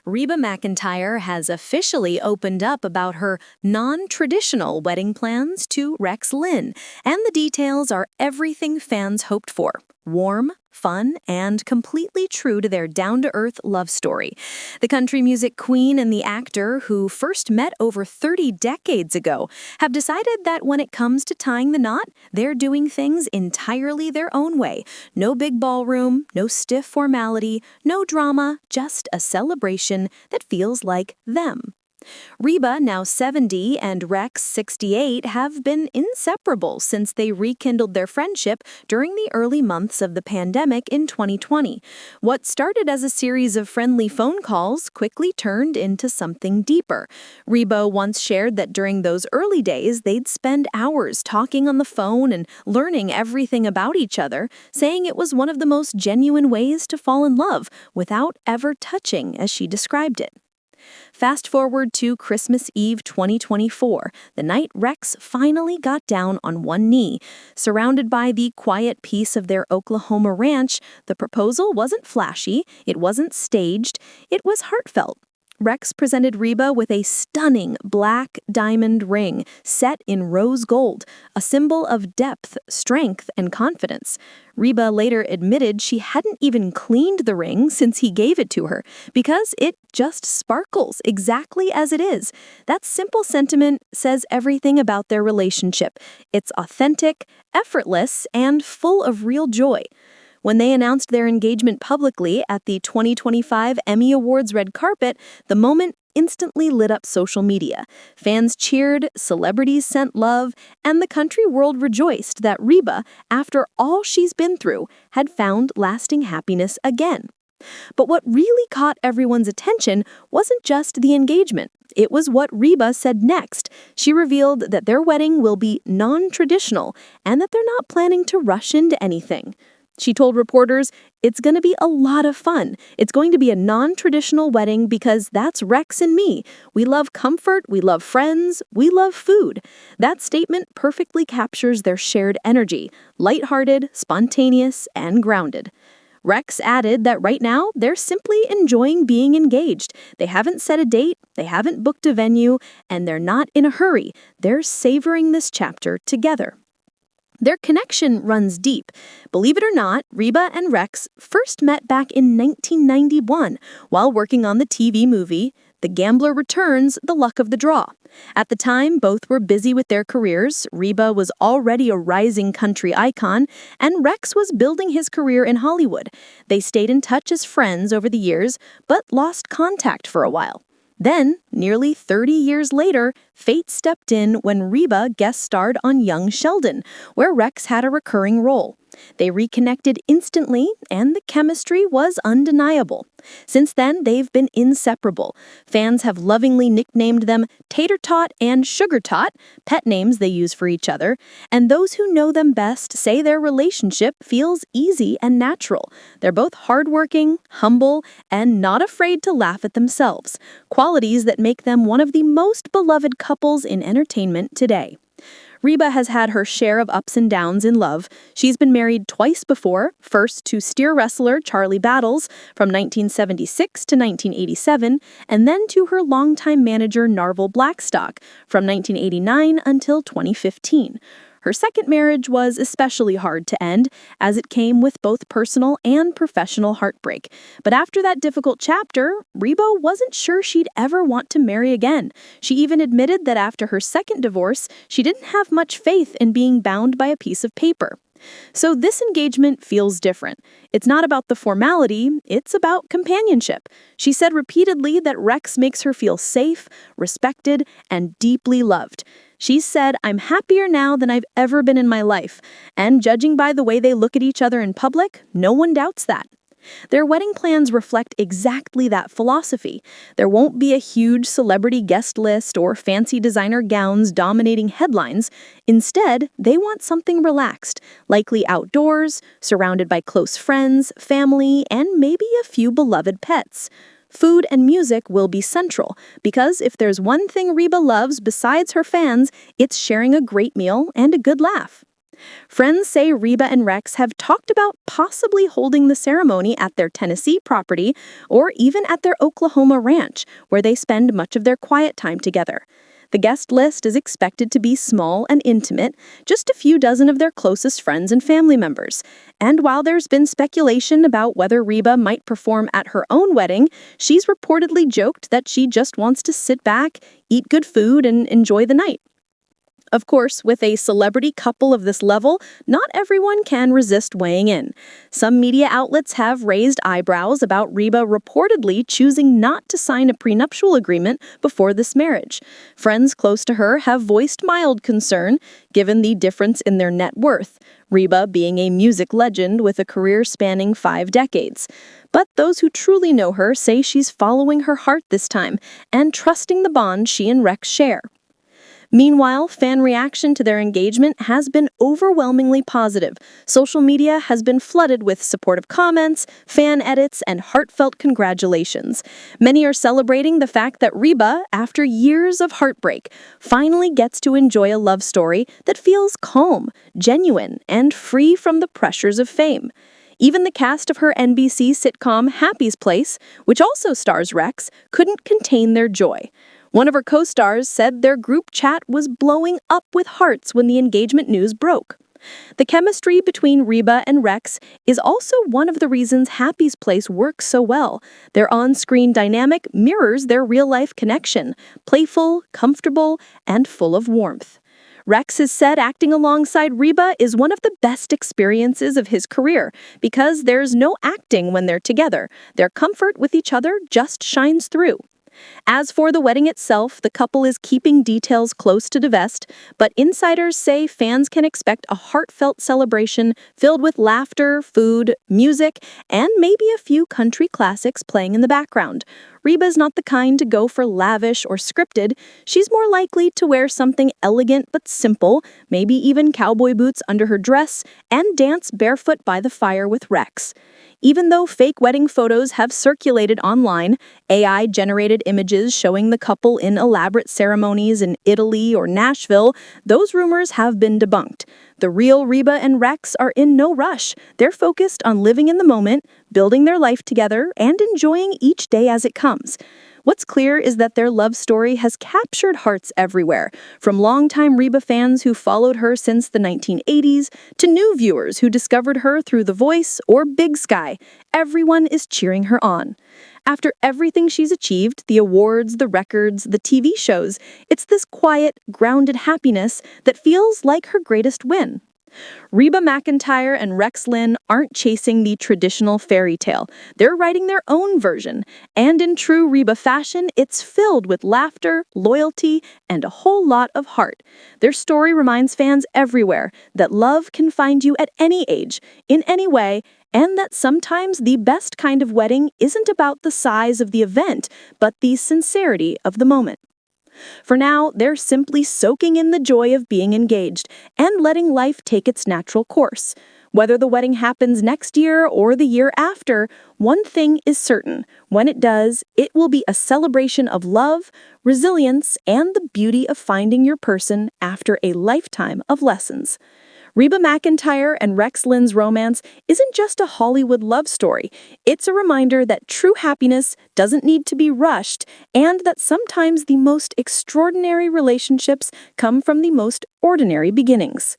Reba McEntire has officially opened up about her non-traditional wedding plans to Rex Linn, and the details are everything fans hoped for. Warm, fun, and completely true to their down-to-earth love story. The country music queen and the actor, who first met over 30 decades ago, have decided that when it comes to tying the knot, they're doing things entirely their own way. No big ballroom, no stiff formality, no drama, just a celebration that feels like them. Reba, now 70, and Rex, 68, have been inseparable since they rekindled their friendship during the early months of the pandemic in 2020. What started as a series of friendly phone calls quickly turned into something deeper. Reba once shared that during those early days, they'd spend hours talking on the phone and learning everything about each other, saying it was one of the most genuine ways to fall in love without ever touching, as she described it. Fast forward to Christmas Eve 2024, the night Rex finally got down on one knee. Surrounded by the quiet peace of their Oklahoma ranch, the proposal wasn't flashy, it wasn't staged, it was heartfelt. Rex presented Reba with a stunning black diamond ring set in rose gold, a symbol of depth, strength, and confidence. Reba later admitted she hadn't even cleaned the ring since he gave it to her, because it just sparkles exactly as it is. That simple sentiment says everything about their relationship. It's authentic, effortless, and full of real joy. When they announced their engagement publicly at the 2025 Emmy Awards red carpet, the moment instantly lit up social media. Fans cheered, celebrities sent love, and the country world rejoiced that Reba, after all she's been through, had found lasting happiness again. But what really caught everyone's attention wasn't just the engagement. It was what Reba said next. She revealed that their wedding will be non-traditional and that they're not planning to rush into anything. She told reporters, "It's going to be a lot of fun. It's going to be a non-traditional wedding because that's Rex and me. We love comfort, we love friends, we love food." That statement perfectly captures their shared energy, lighthearted, spontaneous, and grounded. Rex added that right now, they're simply enjoying being engaged. They haven't set a date, they haven't booked a venue, and they're not in a hurry. They're savoring this chapter together. Their connection runs deep. Believe it or not, Reba and Rex first met back in 1991 while working on the TV movie The Gambler Returns, The Luck of the Draw. At the time, both were busy with their careers. Reba was already a rising country icon, and Rex was building his career in Hollywood. They stayed in touch as friends over the years, but lost contact for a while. Then, nearly 30 years later, fate stepped in when Reba guest starred on Young Sheldon, where Rex had a recurring role. They reconnected instantly, and the chemistry was undeniable. Since then, they've been inseparable. Fans have lovingly nicknamed them Tater Tot and Sugar Tot, pet names they use for each other, and those who know them best say their relationship feels easy and natural. They're both hardworking, humble, and not afraid to laugh at themselves, qualities that make them one of the most beloved couples in entertainment today. Reba has had her share of ups and downs in love. She's been married twice before, first to steer wrestler Charlie Battles from 1976 to 1987, and then to her longtime manager Narvel Blackstock from 1989 until 2015. Her second marriage was especially hard to end, as it came with both personal and professional heartbreak. But after that difficult chapter, Reba wasn't sure she'd ever want to marry again. She even admitted that after her second divorce, she didn't have much faith in being bound by a piece of paper. So this engagement feels different. It's not about the formality, it's about companionship. She said repeatedly that Rex makes her feel safe, respected, and deeply loved. She said, "I'm happier now than I've ever been in my life." And judging by the way they look at each other in public, no one doubts that. Their wedding plans reflect exactly that philosophy. There won't be a huge celebrity guest list or fancy designer gowns dominating headlines. Instead, they want something relaxed, likely outdoors, surrounded by close friends, family, and maybe a few beloved pets. Food and music will be central, because if there's one thing Reba loves besides her fans, it's sharing a great meal and a good laugh. Friends say Reba and Rex have talked about possibly holding the ceremony at their Tennessee property or even at their Oklahoma ranch, where they spend much of their quiet time together. The guest list is expected to be small and intimate, just a few dozen of their closest friends and family members. And while there's been speculation about whether Reba might perform at her own wedding, she's reportedly joked that she just wants to sit back, eat good food, and enjoy the night. Of course, with a celebrity couple of this level, not everyone can resist weighing in. Some media outlets have raised eyebrows about Reba reportedly choosing not to sign a prenuptial agreement before this marriage. Friends close to her have voiced mild concern, given the difference in their net worth, Reba being a music legend with a career spanning 5 decades. But those who truly know her say she's following her heart this time and trusting the bond she and Rex share. Meanwhile, fan reaction to their engagement has been overwhelmingly positive. Social media has been flooded with supportive comments, fan edits, and heartfelt congratulations. Many are celebrating the fact that Reba, after years of heartbreak, finally gets to enjoy a love story that feels calm, genuine, and free from the pressures of fame. Even the cast of her NBC sitcom Happy's Place, which also stars Rex, couldn't contain their joy. One of her co-stars said their group chat was blowing up with hearts when the engagement news broke. The chemistry between Reba and Rex is also one of the reasons Happy's Place works so well. Their on-screen dynamic mirrors their real-life connection, playful, comfortable, and full of warmth. Rex has said acting alongside Reba is one of the best experiences of his career because there's no acting when they're together. Their comfort with each other just shines through. As for the wedding itself, the couple is keeping details close to the vest, but insiders say fans can expect a heartfelt celebration filled with laughter, food, music, and maybe a few country classics playing in the background. Reba's not the kind to go for lavish or scripted. She's more likely to wear something elegant but simple, maybe even cowboy boots under her dress, and dance barefoot by the fire with Rex. Even though fake wedding photos have circulated online, AI-generated images showing the couple in elaborate ceremonies in Italy or Nashville, those rumors have been debunked. The real Reba and Rex are in no rush. They're focused on living in the moment, building their life together, and enjoying each day as it comes. What's clear is that their love story has captured hearts everywhere, from longtime Reba fans who followed her since the 1980s to new viewers who discovered her through The Voice or Big Sky. Everyone is cheering her on. After everything she's achieved, the awards, the records, the TV shows, it's this quiet, grounded happiness that feels like her greatest win. Reba McEntire and Rex Linn aren't chasing the traditional fairy tale. They're writing their own version. And in true Reba fashion, it's filled with laughter, loyalty, and a whole lot of heart. Their story reminds fans everywhere that love can find you at any age, in any way, and that sometimes the best kind of wedding isn't about the size of the event, but the sincerity of the moment. For now, they're simply soaking in the joy of being engaged and letting life take its natural course. Whether the wedding happens next year or the year after, one thing is certain. When it does, it will be a celebration of love, resilience, and the beauty of finding your person after a lifetime of lessons. Reba McEntire and Rex Linn's romance isn't just a Hollywood love story. It's a reminder that true happiness doesn't need to be rushed, and that sometimes the most extraordinary relationships come from the most ordinary beginnings.